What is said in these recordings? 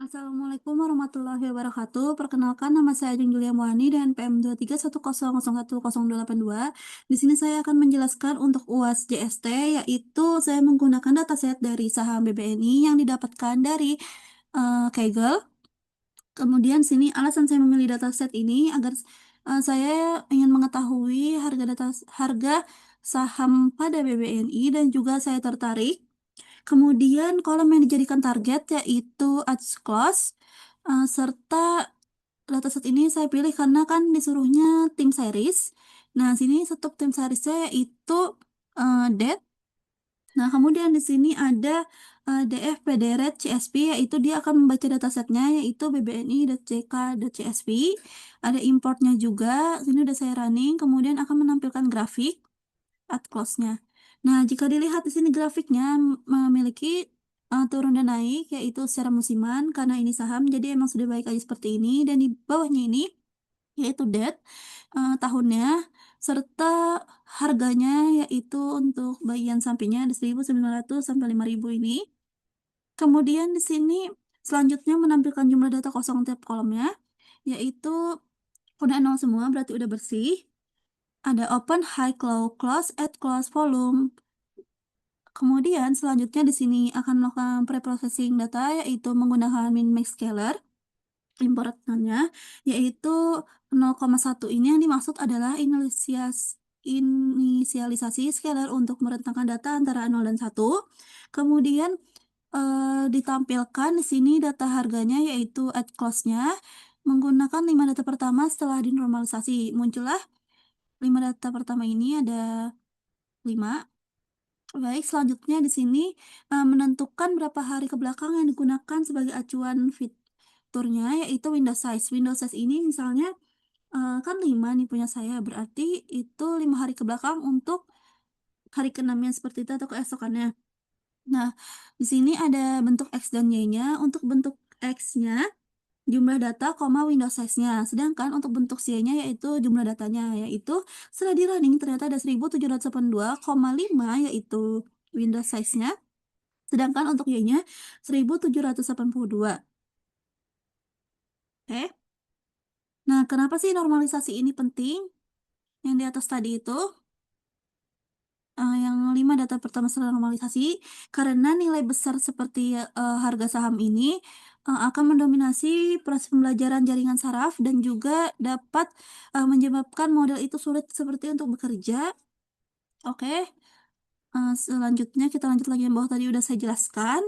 Assalamualaikum warahmatullahi wabarakatuh. Perkenalkan, nama saya Ajeng Julia Muani dan PM 2310010282. Di sini saya akan menjelaskan untuk UAS JST, yaitu saya menggunakan dataset dari saham BBNI yang didapatkan dari Kaggle. Kemudian sini alasan saya memilih dataset ini agar saya ingin mengetahui harga saham pada BBNI dan juga saya tertarik. Kemudian kolom yang dijadikan target yaitu Ads Close, serta dataset ini saya pilih karena kan disuruhnya tim series. Nah, sini satu tim seriesnya yaitu DET. Nah, kemudian di sini ada DF PDRED CSP, yaitu dia akan membaca datasetnya yaitu bbni.jk.csp. Ada importnya juga, sini udah saya running, kemudian akan menampilkan grafik at close-nya. Nah, jika dilihat di sini grafiknya memiliki turun dan naik, yaitu secara musiman, karena ini saham, jadi emang sudah baik aja seperti ini, dan di bawahnya ini, yaitu date, tahunnya, serta harganya, yaitu untuk bagian sampingnya ada 1.900 sampai 5.000 ini. Kemudian di sini, selanjutnya menampilkan jumlah data kosong tiap kolomnya, yaitu udah nol semua, berarti udah bersih. Ada open, high, low, close, add, close, volume. Kemudian selanjutnya di sini akan melakukan preprocessing data yaitu menggunakan min-max scaler. Importannya yaitu 0,1 ini yang dimaksud adalah inisialisasi scaler untuk merentangkan data antara 0 dan 1. Kemudian ditampilkan di sini data harganya yaitu at close-nya menggunakan 5 data pertama setelah dinormalisasi. Muncullah 5 data pertama ini ada 5. Baik, selanjutnya di sini menentukan berapa hari ke belakang yang digunakan sebagai acuan fiturnya yaitu window size. Window size ini misalnya kan 5 nih punya saya, berarti itu 5 hari ke belakang untuk hari ke-6-nya seperti itu atau keesokannya. Nah, di sini ada bentuk X dan Y-nya. Untuk bentuk X-nya jumlah data, window size-nya. Sedangkan untuk bentuk Y-nya yaitu jumlah datanya, yaitu setelah di running ternyata ada 1782,5 yaitu window size-nya. Sedangkan untuk Y-nya 1782. Oke. Nah, kenapa sih normalisasi ini penting? Yang di atas tadi itu, yang 5 data pertama setelah normalisasi, karena nilai besar seperti harga saham ini akan mendominasi proses pembelajaran jaringan saraf dan juga dapat menyebabkan model itu sulit seperti untuk bekerja. Oke, selanjutnya kita lanjut lagi yang bawah tadi udah saya jelaskan.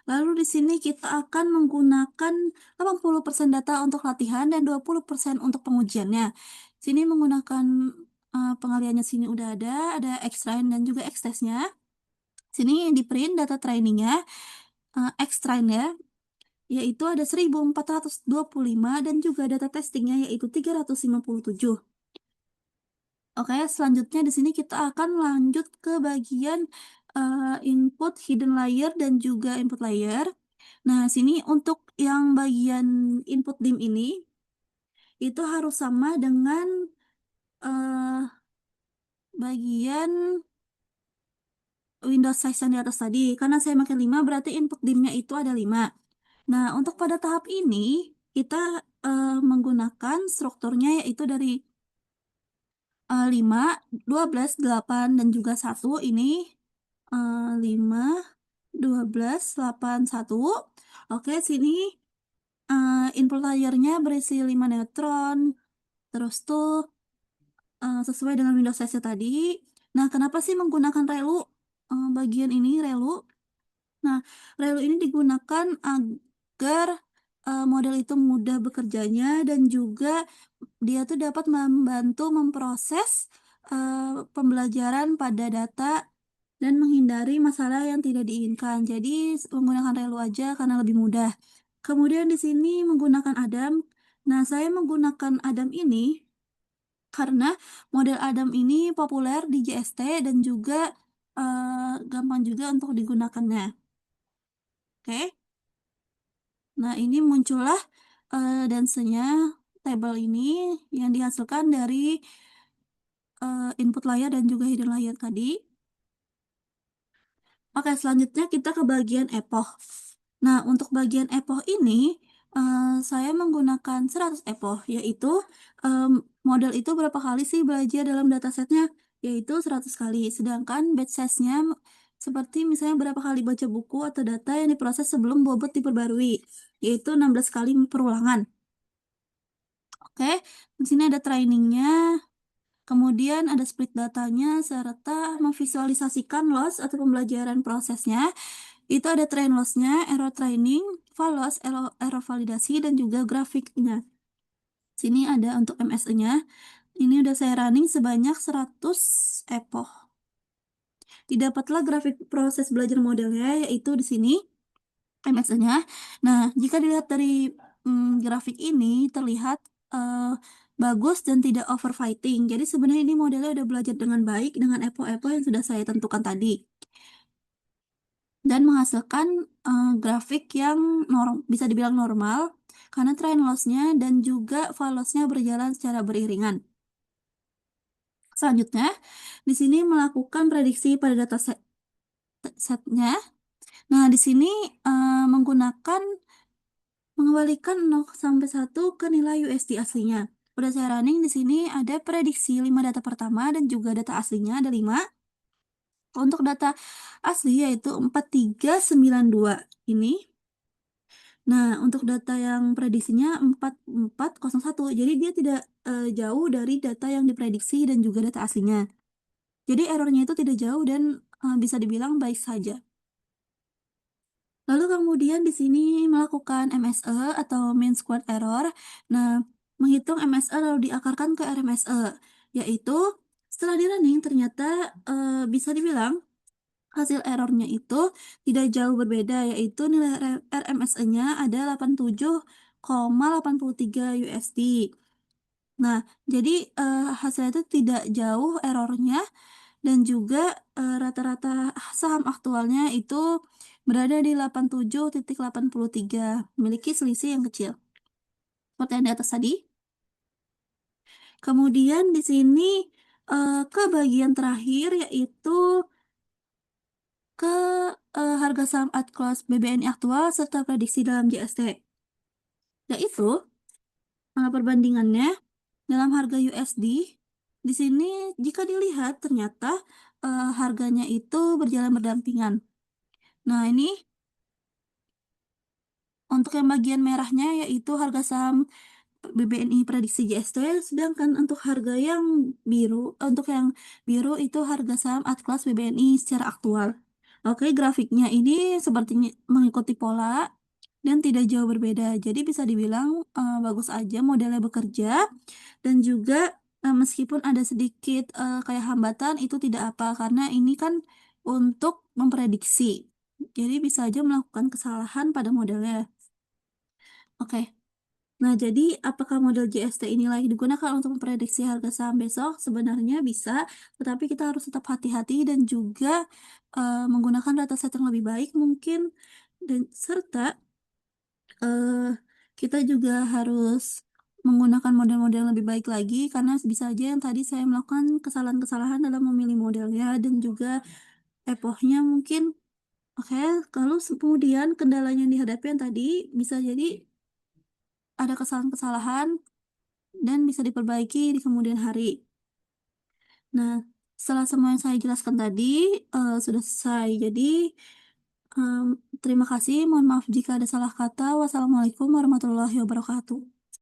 Lalu di sini kita akan menggunakan 80% data untuk latihan dan 20% untuk pengujiannya. Sini menggunakan pengaliannya sini udah ada X-train dan juga X-test-nya. Sini di print data trainingnya, X-train ya, yaitu ada 1425 dan juga data testingnya yaitu 357. Oke, selanjutnya di sini kita akan lanjut ke bagian input hidden layer dan juga input layer. Nah, sini untuk yang bagian input dim ini itu harus sama dengan bagian Windows size yang di atas tadi. Karena saya makin 5 berarti input dimnya itu ada 5. Nah, untuk pada tahap ini kita menggunakan strukturnya yaitu dari 5, 12, 8, dan juga 1 ini 5, 12, 8, 1. Oke, sini input layernya berisi 5 neutron, terus tuh sesuai dengan Windows size tadi. Nah, kenapa sih menggunakan relu? Bagian ini relu. Nah, relu ini digunakan agar model itu mudah bekerjanya dan juga dia tuh dapat membantu memproses pembelajaran pada data dan menghindari masalah yang tidak diinginkan. Jadi menggunakan relu aja karena lebih mudah. Kemudian di sini menggunakan Adam. Nah, saya menggunakan Adam ini karena model Adam ini populer di JST dan juga gampang juga untuk digunakannya. Oke. Nah, ini muncullah densenya tabel ini yang dihasilkan dari input layer dan juga hidden layer tadi. Oke, selanjutnya kita ke bagian epoch. Nah, untuk bagian epoch ini, saya menggunakan 100 epoch, yaitu, model itu berapa kali sih belajar dalam datasetnya, yaitu 100 kali. Sedangkan batch size-nya seperti misalnya berapa kali baca buku atau data yang diproses sebelum bobot diperbarui, yaitu 16 kali perulangan. Oke, di sini ada trainingnya, kemudian ada split datanya, serta memvisualisasikan loss atau pembelajaran prosesnya. Itu ada train loss-nya, error training, val loss, error validasi, dan juga grafiknya. Sini ada untuk MSE-nya. Ini udah saya running sebanyak 100 epoch. Didapatlah grafik proses belajar modelnya, yaitu di sini MSE-nya. Nah, jika dilihat dari grafik ini terlihat bagus dan tidak overfitting. Jadi sebenarnya ini modelnya udah belajar dengan baik dengan epoch-epoch yang sudah saya tentukan tadi. Dan menghasilkan grafik yang bisa dibilang normal karena trend loss-nya dan juga val loss-nya berjalan secara beriringan. Selanjutnya, di sini melakukan prediksi pada data setnya. Nah, di sini mengembalikan 0 sampai 1 ke nilai USD aslinya. Udah saya running di sini ada prediksi 5 data pertama dan juga data aslinya ada 5. Untuk data asli yaitu 4392 ini. Nah, untuk data yang prediksinya 4401. Jadi dia tidak jauh dari data yang diprediksi dan juga data aslinya. Jadi errornya itu tidak jauh dan bisa dibilang baik saja. Lalu kemudian di sini melakukan MSE atau mean squared error. Nah, menghitung MSE lalu diakarkan ke RMSE, yaitu setelah di running ternyata bisa dibilang hasil errornya itu tidak jauh berbeda, yaitu nilai RMSE-nya ada 87,83 USD. Nah, jadi hasilnya itu tidak jauh errornya dan juga rata-rata saham aktualnya itu berada di 87,83, memiliki selisih yang kecil. Seperti yang di atas tadi. Kemudian di sini ke bagian terakhir yaitu ke harga saham at close BBNI aktual serta prediksi dalam JST. Yaitu perbandingannya dalam harga USD. Di sini jika dilihat ternyata harganya itu berjalan berdampingan. Nah, ini untuk yang bagian merahnya yaitu harga saham BBNI prediksi JST, sedangkan untuk untuk yang biru itu harga saham at class BBNI secara aktual. Oke, grafiknya ini sepertinya mengikuti pola dan tidak jauh berbeda. Jadi bisa dibilang bagus aja modelnya bekerja dan juga meskipun ada sedikit kayak hambatan itu tidak apa karena ini kan untuk memprediksi. Jadi bisa aja melakukan kesalahan pada modelnya. Oke. Nah, jadi apakah model JST ini lagi digunakan untuk memprediksi harga saham besok? Sebenarnya bisa, tetapi kita harus tetap hati-hati dan juga menggunakan dataset yang lebih baik mungkin, dan serta kita juga harus menggunakan model-model yang lebih baik lagi karena bisa aja yang tadi saya melakukan kesalahan-kesalahan dalam memilih modelnya dan juga epochnya mungkin. Oke, lalu kemudian kendalanya yang dihadapi yang tadi bisa jadi ada kesalahan-kesalahan dan bisa diperbaiki di kemudian hari. Nah, setelah semua yang saya jelaskan tadi sudah selesai. Jadi, terima kasih. Mohon maaf jika ada salah kata. Wassalamualaikum warahmatullahi wabarakatuh.